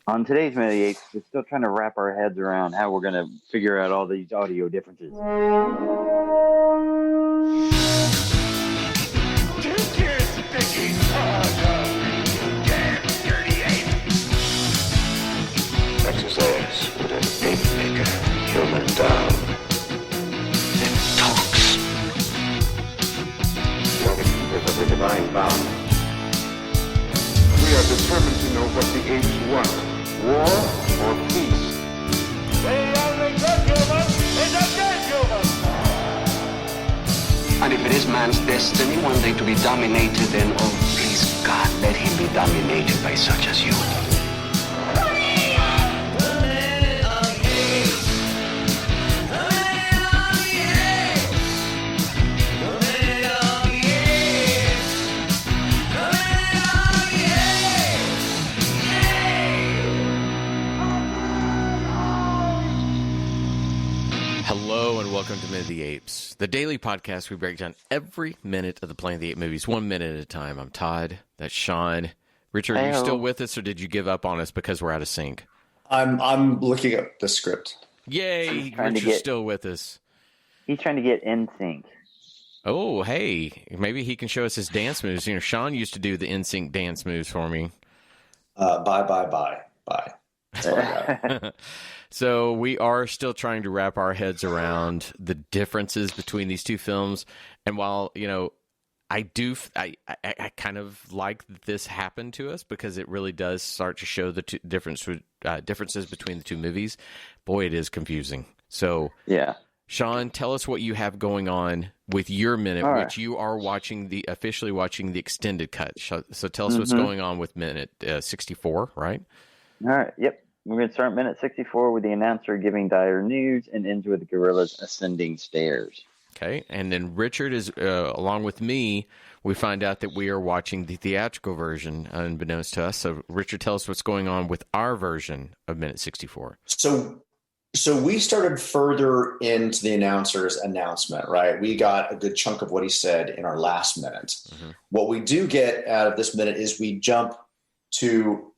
On today's Minute of the Apes, we're still trying to wrap our heads around how we're going to figure out all these audio differences. Exercise with an ape maker, human down. It talks. With a divine bound. We are determined to know what the apes want, war or peace. The only good human is a dead human. And if it is man's destiny one day to be dominated, then, oh, please, God, let him be dominated by such as you. Hello and welcome to Minute of the Apes, the daily podcast. We break down every minute of the Planet of the Apes movies, 1 minute at a time. I'm Todd. That's Sean. Richard, are you still with us, or did you give up on us because we're out of sync? I'm looking up the script. Yay, Richard's still with us. He's trying to get NSYNC. Oh, hey, maybe he can show us his dance moves. You know, Sean used to do the NSYNC dance moves for me. Bye. That's what I got. So we are still trying to wrap our heads around the differences between these two films. And while, you know, I kind of like that this happened to us because it really does start to show the differences between the two movies. Boy, it is confusing. So, yeah, Sean, tell us what you have going on with your minute, which you are officially watching the extended cut. So tell us what's going on with minute 64, right? All right, yep. We're going to start minute 64 with the announcer giving dire news and ends with the gorillas ascending stairs. Okay, and then Richard is, along with me, we find out that we are watching the theatrical version, unbeknownst to us. So, Richard, tell us what's going on with our version of minute 64. So we started further into the announcer's announcement, right? We got a good chunk of what he said in our last minute. Mm-hmm. What we do get out of this minute is we jump to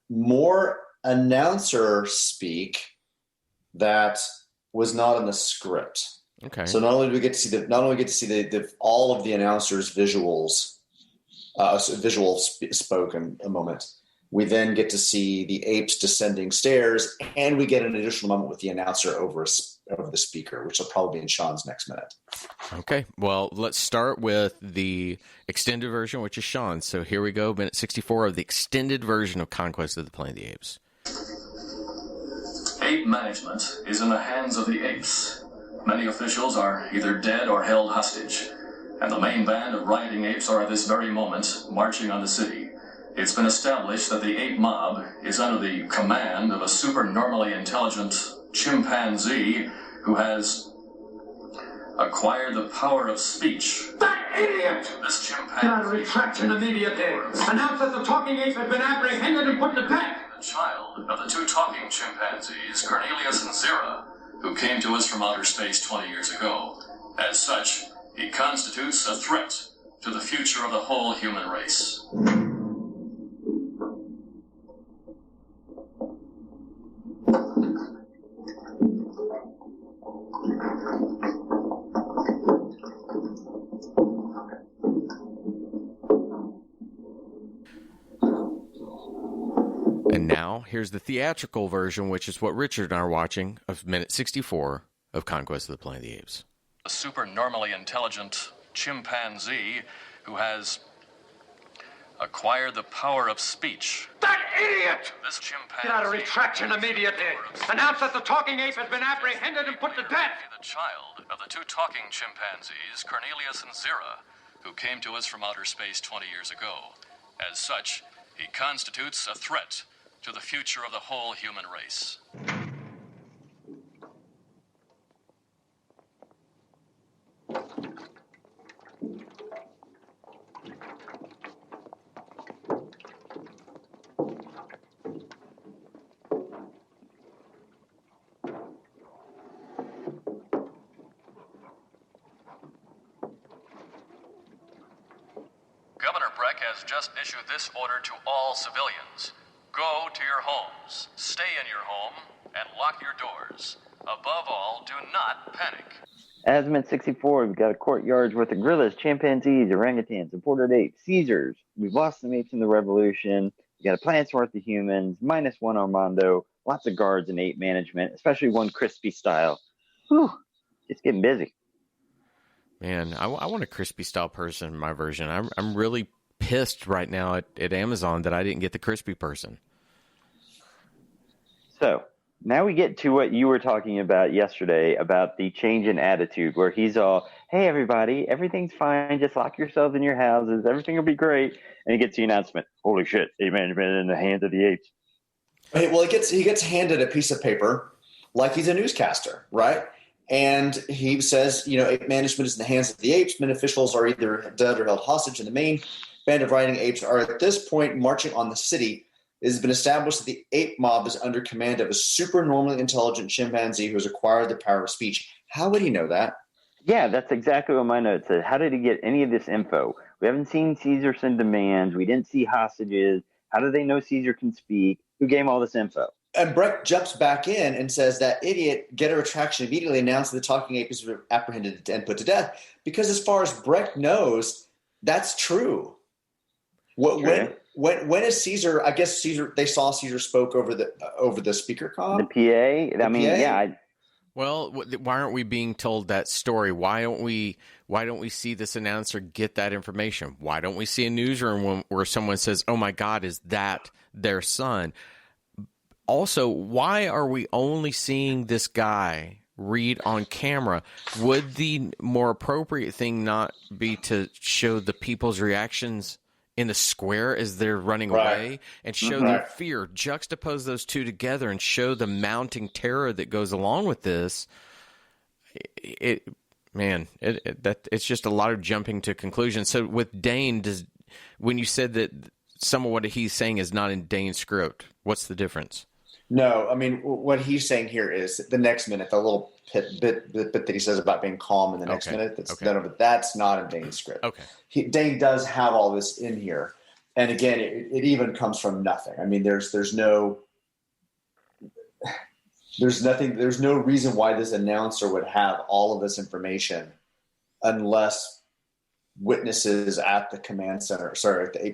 more announcer speak that was not in the script. Okay. So not only do we get to see the all of the announcers' visuals, spoken a moment, we then get to see the apes descending stairs, and we get an additional moment with the announcer over the speaker, which will probably be in Sean's next minute. Okay. Well, let's start with the extended version, which is Sean's. So here we go, minute 64 of the extended version of Conquest of the Planet of the Apes. Ape management is in the hands of the apes. Many officials are either dead or held hostage, and the main band of rioting apes are at this very moment marching on the city. It's been established that the ape mob is under the command of a supernormally intelligent chimpanzee who has acquired the power of speech. That idiot! This chimpanzee... Got a retraction immediately. Announce that the talking ape has been apprehended and put to bed. The child of the two talking chimpanzees, Cornelius and Zira, who came to us from outer space 20 years ago. As such, he constitutes a threat to the future of the whole human race. And now, here's the theatrical version, which is what Richard and I are watching, of minute 64 of Conquest of the Planet of the Apes. A supernormally intelligent chimpanzee who has acquired the power of speech. That idiot! This chimpanzee... Got a retraction immediately. Announce that the talking ape has been apprehended and put to death. The child of the two talking chimpanzees, Cornelius and Zira, who came to us from outer space 20 years ago. As such, he constitutes a threat to the future of the whole human race. Governor Breck has just issued this order to all civilians. Go to your homes, stay in your home, and lock your doors. Above all, do not panic. Azimut 64, we've got a courtyard's worth of gorillas, chimpanzees, orangutans, imported apes, Caesars. We've lost some apes in the revolution. We got a planet's worth of humans, -1 Armando, lots of guards and ape management, especially one crispy style. Whew, it's getting busy. Man, I want a crispy style person in my version. I'm really pissed right now at Amazon that I didn't get the crispy person. So now we get to what you were talking about yesterday about the change in attitude, where he's all, hey, everybody, everything's fine. Just lock yourselves in your houses. Everything will be great. And he gets the announcement, holy shit, ape management in the hands of the apes. Well, he gets handed a piece of paper like he's a newscaster, right? And he says, ape management is in the hands of the apes. Men officials are either dead or held hostage, and the main band of riding apes are at this point marching on the city. It has been established that the ape mob is under command of a supernormally intelligent chimpanzee who has acquired the power of speech. How would he know that? Yeah, that's exactly what my note said. How did he get any of this info? We haven't seen Caesar send demands. We didn't see hostages. How do they know Caesar can speak? Who gave him all this info? And Breck jumps back in and says that idiot, get a retraction immediately, announced that the talking ape is apprehended and put to death. Because as far as Breck knows, that's true. When is Caesar? I guess they saw Caesar spoke over the speaker comm. The PA. Yeah. Well, why aren't we being told that story? Why don't we see this announcer get that information? Why don't we see a newsroom where someone says, "Oh my God, is that their son?" Also, why are we only seeing this guy read on camera? Would the more appropriate thing not be to show the people's reactions in the square as they're running away and show their fear, juxtapose those two together and show the mounting terror that goes along with this? It's just a lot of jumping to conclusions. So with Dane, when you said that some of what he's saying is not in Dane's script, what's the difference? No, I mean, what he's saying here is the next minute, the little bit that he says about being calm in the next minute, that's not in Dane's script. Okay. Dane does have all this in here. And again, it even comes from nothing. I mean, there's no reason why this announcer would have all of this information unless witnesses at the command center, at the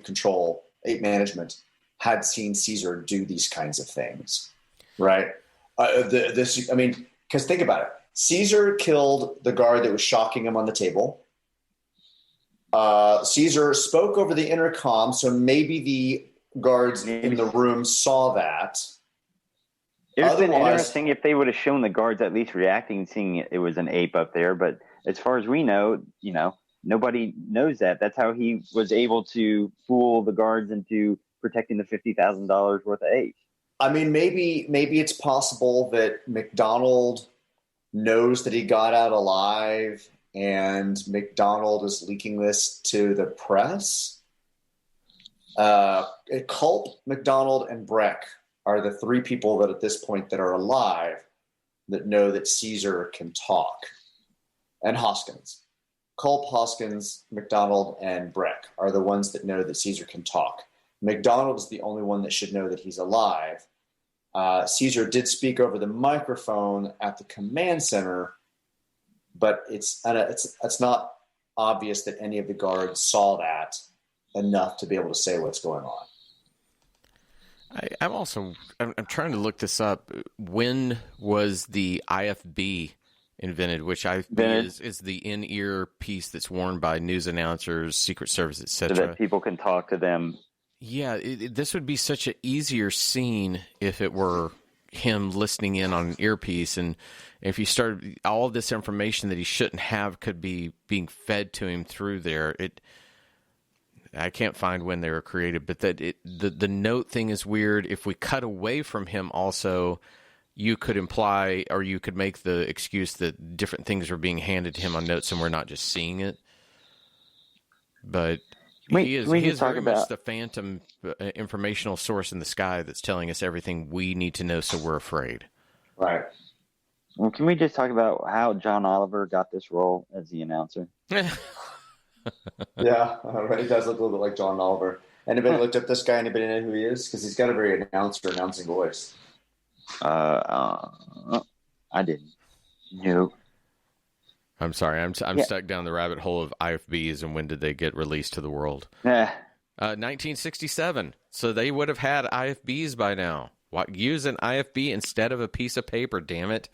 ape management, had seen Caesar do these kinds of things, right? Because think about it. Caesar killed the guard that was shocking him on the table. Caesar spoke over the intercom, so maybe the guards in the room saw that. It would have been interesting if they would have shown the guards at least reacting, seeing it was an ape up there. But as far as we know, nobody knows that. That's how he was able to fool the guards into protecting the $50,000 worth of apes. I mean, maybe it's possible that McDonald knows that he got out alive and McDonald is leaking this to the press. Culp, McDonald, and Breck are the three people that at this point that are alive that know that Caesar can talk. And Hoskins. Culp, Hoskins, McDonald, and Breck are the ones that know that Caesar can talk. McDonald is the only one that should know that he's alive. Caesar did speak over the microphone at the command center, but it's not obvious that any of the guards saw that enough to be able to say what's going on. I'm trying to look this up. When was the IFB invented, which I think is the in-ear piece that's worn by news announcers, Secret Service, etc. So that people can talk to them. Yeah, this would be such an easier scene if it were him listening in on an earpiece, and if you started all this information that he shouldn't have could be being fed to him through there. I can't find when they were created, but the note thing is weird. If we cut away from him, also, you could imply or you could make the excuse that different things are being handed to him on notes, and we're not just seeing it. But he is very much the phantom informational source in the sky that's telling us everything we need to know, so we're afraid. Right. Well, can we just talk about how John Oliver got this role as the announcer? Yeah, he does look a little bit like John Oliver. Anybody looked up this guy? Anybody know who he is? Because he's got a very announcing voice. I didn't. Nope. I'm sorry. I'm stuck down the rabbit hole of IFBs and when did they get released to the world? 1967. So they would have had IFBs by now. Use an IFB instead of a piece of paper, damn it.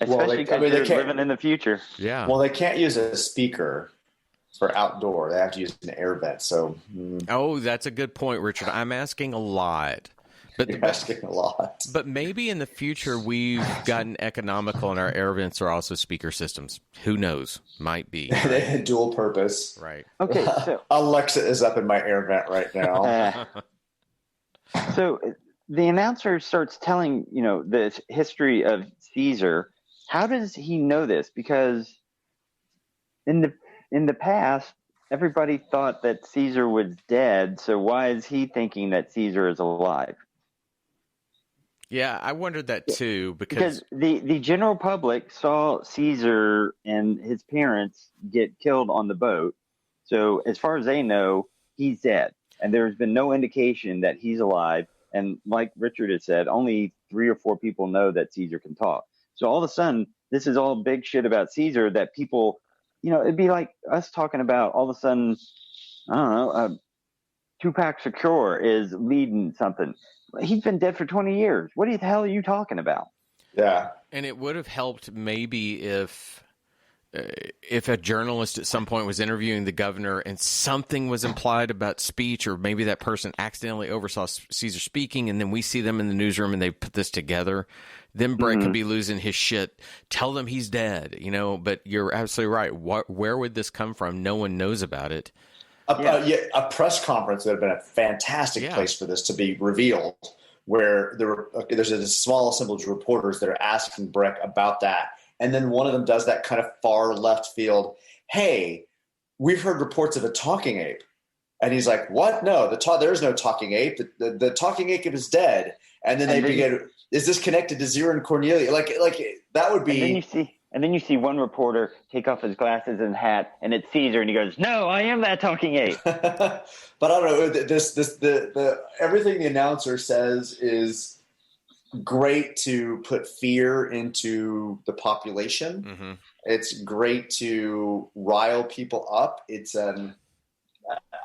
Especially because they're living in the future. Yeah. Well, they can't use a speaker for outdoor. They have to use an air vent. So. Oh, that's a good point, Richard. I'm asking a lot. You're asking a lot. But maybe in the future we've gotten economical and our air vents are also speaker systems. Who knows? Might be. They had dual purpose. Right. Okay. So Alexa is up in my air vent right now. So the announcer starts telling, the history of Caesar. How does he know this? Because in the past, everybody thought that Caesar was dead. So why is he thinking that Caesar is alive? Yeah, I wondered that too because the general public saw Caesar and his parents get killed on the boat. So as far as they know, he's dead. And there's been no indication that he's alive. And like Richard has said, only 3 or 4 people know that Caesar can talk. So all of a sudden, this is all big shit about Caesar that people, it'd be like us talking about all of a sudden, I don't know, Tupac Shakur is leading something. He's been dead for 20 years. What the hell are you talking about? Yeah. And it would have helped maybe if a journalist at some point was interviewing the governor and something was implied about speech, or maybe that person accidentally oversaw Caesar speaking, and then we see them in the newsroom and they put this together, then Brett could be losing his shit. Tell them he's dead, but you're absolutely right. Where would this come from? No one knows about it. A press conference would have been a fantastic place for this to be revealed, where there's a small assemblage of reporters that are asking Breck about that. And then one of them does that kind of far left field, hey, we've heard reports of a talking ape. And he's like, what? No, there is no talking ape. The talking ape is dead. And then they begin, is this connected to Zero and Cornelia? Like that would be. And then you see one reporter take off his glasses and hat, and it's Caesar, and he goes, no, I am that talking ape. But I don't know, the everything the announcer says is great to put fear into the population. Mm-hmm. It's great to rile people up. It's an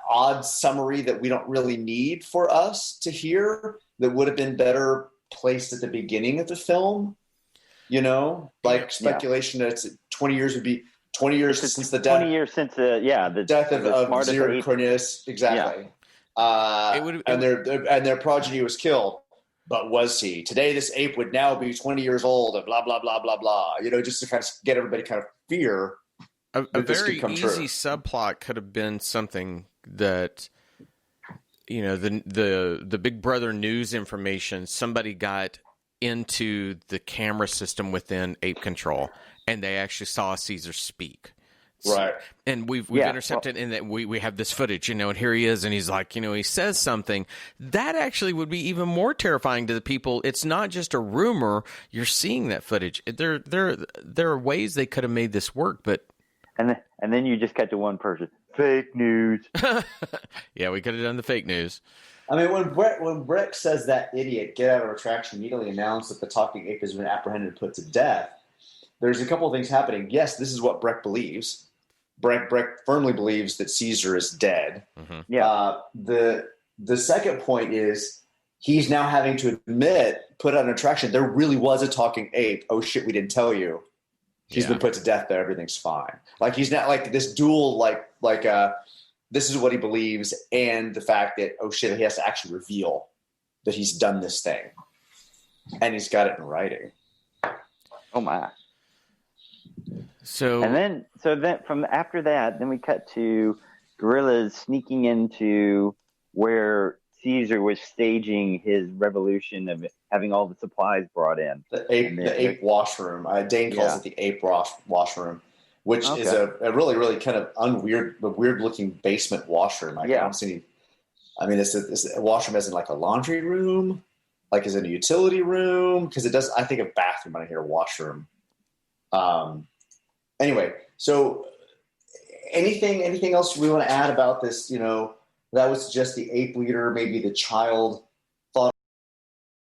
odd summary that we don't really need for us to hear that would have been better placed at the beginning of the film. Speculation that it's 20 years would be 20 years since the death. 20 years since the death of Zero and Cornelius. Exactly. Yeah. And their progeny was killed. But was he? Today, this ape would now be 20 years old and blah, blah, blah, blah, blah. Just to kind of get everybody kind of fear. A very easy subplot could have been something that, the Big Brother news information, somebody got into the camera system within Ape Control, and they actually saw Caesar speak. Right. And we've intercepted in that we have this footage, and here he is, and he's like, he says something. That actually would be even more terrifying to the people. It's not just a rumor. You're seeing that footage. There are ways they could have made this work, but. And then you just cut to one person. Fake news. Yeah, we could have done the fake news. I mean, when Breck says that idiot, get out of retraction, immediately announced that the talking ape has been apprehended and put to death, there's a couple of things happening. Yes, this is what Breck believes. Breck firmly believes that Caesar is dead. Mm-hmm. Yeah. The second point is he's now having to put out an attraction. There really was a talking ape. Oh shit, we didn't tell you. He's been put to death there. Everything's fine. Like he's not like this dual this is what he believes, and the fact that, oh shit, he has to actually reveal that he's done this thing. And he's got it in writing. Oh my. So then from after that, then we cut to guerrillas sneaking into where Caesar was staging his revolution of having all the supplies brought in. The ape washroom. Dane calls it the ape washroom, which is a really, really kind of weird looking basement washroom. I don't see any. It's a washroom as in like a laundry room, like is it a utility room? Because it does. I think of bathroom when I hear washroom. Anyway, so anything else we want to add about this? that would suggest the ape leader, maybe the child, thought